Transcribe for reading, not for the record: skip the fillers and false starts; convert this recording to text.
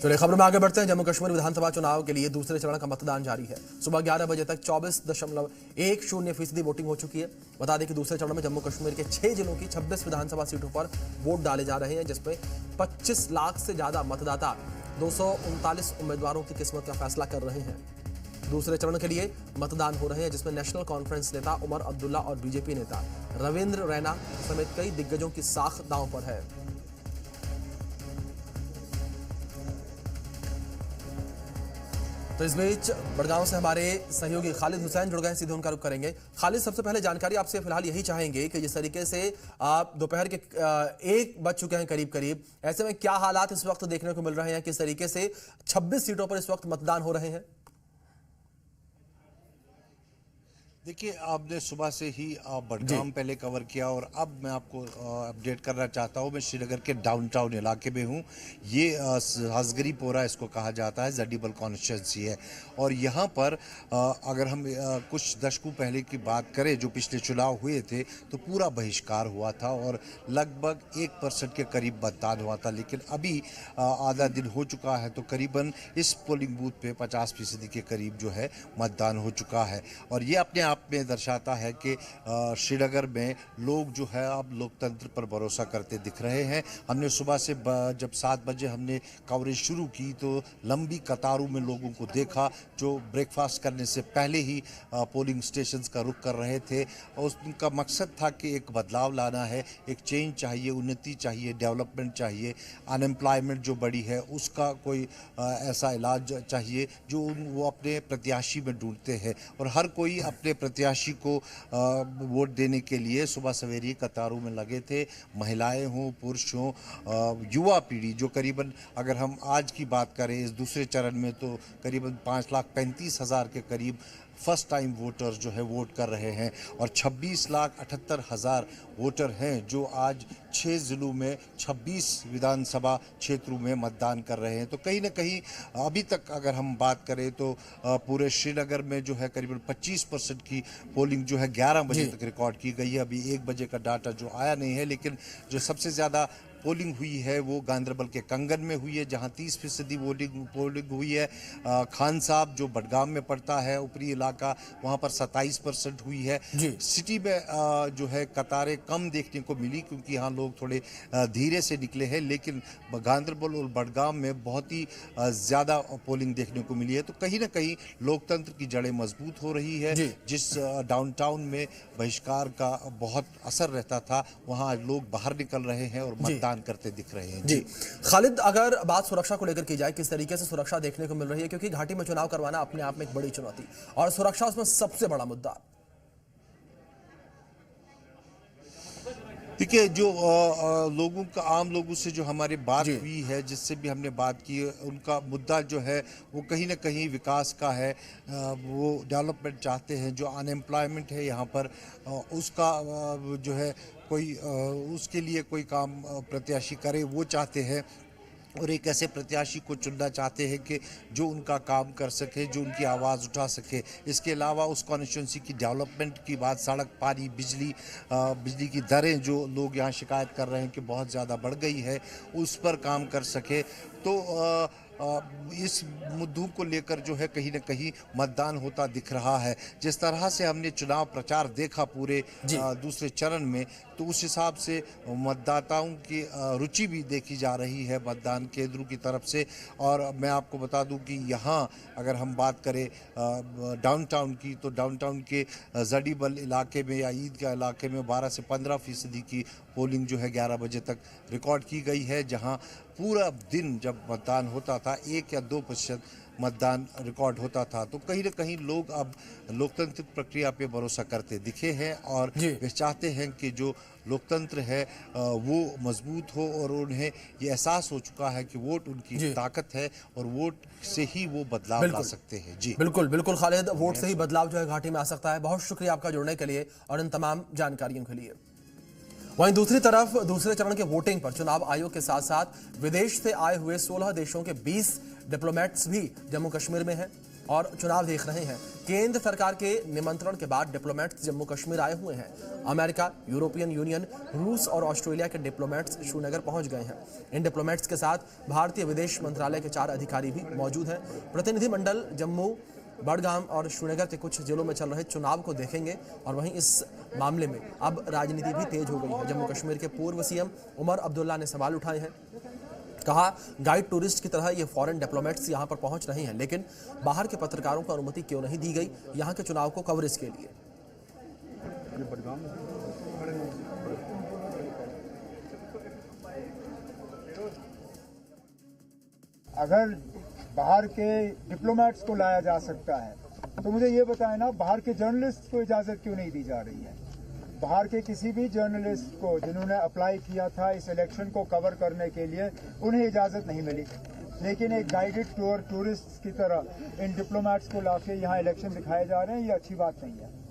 चलिए खबर में आगे बढ़ते हैं। जम्मू कश्मीर विधानसभा चुनाव के लिए दूसरे चरण का मतदान जारी है। सुबह 11 बजे तक 24.10% वोटिंग हो चुकी है। बता दें कि दूसरे चरण में जम्मू कश्मीर के 6 जिलों की 26 विधानसभा सीटों पर वोट डाले जा रहे हैं, जिसमें 25 लाख से ज्यादा मतदाता 239 उम्मीदवारों की किस्मत का फैसला कर रहे हैं। दूसरे चरण के लिए मतदान हो रहे हैं, जिसमें नेशनल कॉन्फ्रेंस नेता उमर अब्दुल्ला और बीजेपी नेता रविंद्र रैना समेत कई दिग्गजों की साख दांव पर है। तो इस बीच बड़गांव से हमारे सहयोगी खालिद हुसैन जुड़ गए, सीधे उनका रुख करेंगे। खालिद, सबसे पहले जानकारी आपसे फिलहाल यही चाहेंगे कि जिस तरीके से आप दोपहर के 1 बज चुके हैं करीब करीब, ऐसे में क्या हालात इस वक्त देखने को मिल रहे हैं? किस तरीके से 26 सीटों पर इस वक्त मतदान हो रहे हैं? देखिए, आपने सुबह से ही बडगाम पहले कवर किया और अब मैं आपको अपडेट करना चाहता हूँ। मैं श्रीनगर के डाउनटाउन इलाके में हूँ। ये हसगरी पोरा इसको कहा जाता है, जडीबल कॉन्स्टिट्यूंसी है। और यहाँ पर अगर हम कुछ दशकों पहले की बात करें, जो पिछले चुनाव हुए थे, तो पूरा बहिष्कार हुआ था और लगभग 1% के करीब मतदान हुआ था। लेकिन अभी आधा दिन हो चुका है, तो करीबन इस पोलिंग बूथ पे 50% के करीब जो है मतदान हो चुका है। और ये अपने आप में दर्शाता है कि श्रीनगर में लोग जो है अब लोकतंत्र पर भरोसा करते दिख रहे हैं। हमने सुबह से जब 7 बजे हमने कवरेज शुरू की तो लंबी कतारों में लोगों को देखा जो ब्रेकफास्ट करने से पहले ही पोलिंग स्टेशंस का रुख कर रहे थे। और उनका मकसद था कि एक बदलाव लाना है, एक चेंज चाहिए, उन्नति चाहिए, डेवलपमेंट चाहिए, अनएम्प्लॉयमेंट जो बड़ी है उसका कोई ऐसा इलाज चाहिए जो वो अपने प्रत्याशी में ढूंढते हैं। और हर कोई अपने प्रत्याशी को वोट देने के लिए सुबह सवेरे कतारों में लगे थे। महिलाएं हों, पुरुष हों, युवा पीढ़ी जो करीबन, अगर हम आज की बात करें इस दूसरे चरण में, तो करीबन 5,35,000 के करीब फर्स्ट टाइम वोटर्स जो है वोट कर रहे हैं। और 26,78,000 वोटर हैं जो आज 6 ज़िलों में 26 विधानसभा क्षेत्रों में मतदान कर रहे हैं। तो कहीं ना कहीं अभी तक अगर हम बात करें तो पूरे श्रीनगर में जो है करीबन 25% की पोलिंग जो है 11 बजे तक रिकॉर्ड की गई है। अभी 1 बजे का डाटा जो आया नहीं है, लेकिन जो सबसे ज़्यादा पोलिंग हुई है वो गांदरबल के कंगन में हुई है, जहां 30% पोलिंग हुई है। खान साहब जो बडगाम में पड़ता है, ऊपरी इलाका, वहां पर 27% हुई है। सिटी में जो है कतारें कम देखने को मिली क्योंकि यहाँ लोग थोड़े धीरे से निकले हैं, लेकिन गांदरबल और बडगाम में बहुत ही ज़्यादा पोलिंग देखने को मिली है। तो कहीं ना कहीं लोकतंत्र की जड़ें मजबूत हो रही है। जिस डाउनटाउन में बहिष्कार का बहुत असर रहता था, वहाँ लोग बाहर निकल रहे हैं और मतदान करते दिख रहे हैं। जी खालिद, अगर बात सुरक्षा को लेकर की जाए, किस तरीके से सुरक्षा देखने को मिल रही है? क्योंकि घाटी में चुनाव करवाना अपने आप में एक बड़ी चुनौती और सुरक्षा उसमें सबसे बड़ा मुद्दा। देखिए, जो लोगों का, आम लोगों से जो हमारी बात हुई है, जिससे भी हमने बात की है, उनका मुद्दा जो है वो कहीं ना कहीं विकास का है। वो डेवलपमेंट चाहते हैं। जो अनएम्प्लॉयमेंट है यहाँ पर, उसका जो है कोई उसके लिए कोई काम प्रत्याशी करे वो चाहते हैं। और एक ऐसे प्रत्याशी को चुनना चाहते हैं कि जो उनका काम कर सके, जो उनकी आवाज़ उठा सके। इसके अलावा उस कॉन्स्टिट्यूंसी की डेवलपमेंट की बात, सड़क, पानी, बिजली की दरें जो लोग यहाँ शिकायत कर रहे हैं कि बहुत ज़्यादा बढ़ गई है, उस पर काम कर सके। तो इस मुद्दों को लेकर जो है कहीं ना कहीं मतदान होता दिख रहा है। जिस तरह से हमने चुनाव प्रचार देखा पूरे दूसरे चरण में, तो उस हिसाब से मतदाताओं की रुचि भी देखी जा रही है मतदान केंद्रों की तरफ से। और मैं आपको बता दूं कि यहाँ अगर हम बात करें डाउनटाउन की, तो डाउनटाउन के जडीबल इलाके में या ईदगाह इलाके में 12 से 15% की पोलिंग जो है 11 बजे तक रिकॉर्ड की गई है। जहाँ पूरा दिन जब मतदान होता था 1 या 2% मतदान रिकॉर्ड होता था। तो कहीं ना कहीं लोग अब लोकतांत्रिक प्रक्रिया पे भरोसा करते दिखे हैं और वे चाहते हैं कि जो लोकतंत्र है वो मजबूत हो और उन्हें ये एहसास हो चुका है कि वोट उनकी ताकत है और वोट से ही वो बदलाव ला सकते हैं। जी बिल्कुल बिल्कुल खालिद, वोट से ही बदलाव जो है घाटी में आ सकता है। बहुत शुक्रिया आपका जुड़ने के लिए और इन तमाम जानकारियों के लिए। वहीं दूसरी तरफ दूसरे चरण के वोटिंग पर चुनाव आयोग के साथ साथ विदेश से आए हुए 16 देशों के 20 डिप्लोमेट्स भी जम्मू कश्मीर में हैं और चुनाव देख रहे हैं। केंद्र सरकार के निमंत्रण के बाद डिप्लोमेट्स जम्मू कश्मीर आए हुए हैं। अमेरिका, यूरोपियन यूनियन, रूस और ऑस्ट्रेलिया के डिप्लोमेट्स श्रीनगर पहुंच गए हैं। इन डिप्लोमेट्स के साथ भारतीय विदेश मंत्रालय के 4 अधिकारी भी मौजूद हैं। प्रतिनिधिमंडल जम्मू, बड़गाम और श्रीनगर के कुछ जिलों में चल रहे चुनाव को देखेंगे और वहीं इस मामले में अब राजनीति भी तेज हो गई है। जम्मू कश्मीर के पूर्व सीएम उमर अब्दुल्ला ने सवाल उठाए हैं। कहा, गाइड टूरिस्ट की तरह ये फॉरेन डिप्लोमेट्स यहां पर पहुंच रहे हैं, लेकिन बाहर के पत्रकारों को अनुमति क्यों नहीं दी गई यहां के चुनाव को कवरेज के लिए। अगर बाहर के डिप्लोमेट्स को लाया जा सकता है तो मुझे ये बताएं ना, बाहर के जर्नलिस्ट को इजाज़त क्यों नहीं दी जा रही है? बाहर के किसी भी जर्नलिस्ट को जिन्होंने अप्लाई किया था इस इलेक्शन को कवर करने के लिए, उन्हें इजाज़त नहीं मिली, लेकिन एक गाइडेड टूरिस्ट की तरह इन डिप्लोमेट्स को लाके यहाँ इलेक्शन दिखाए जा रहे हैं, ये अच्छी बात नहीं है।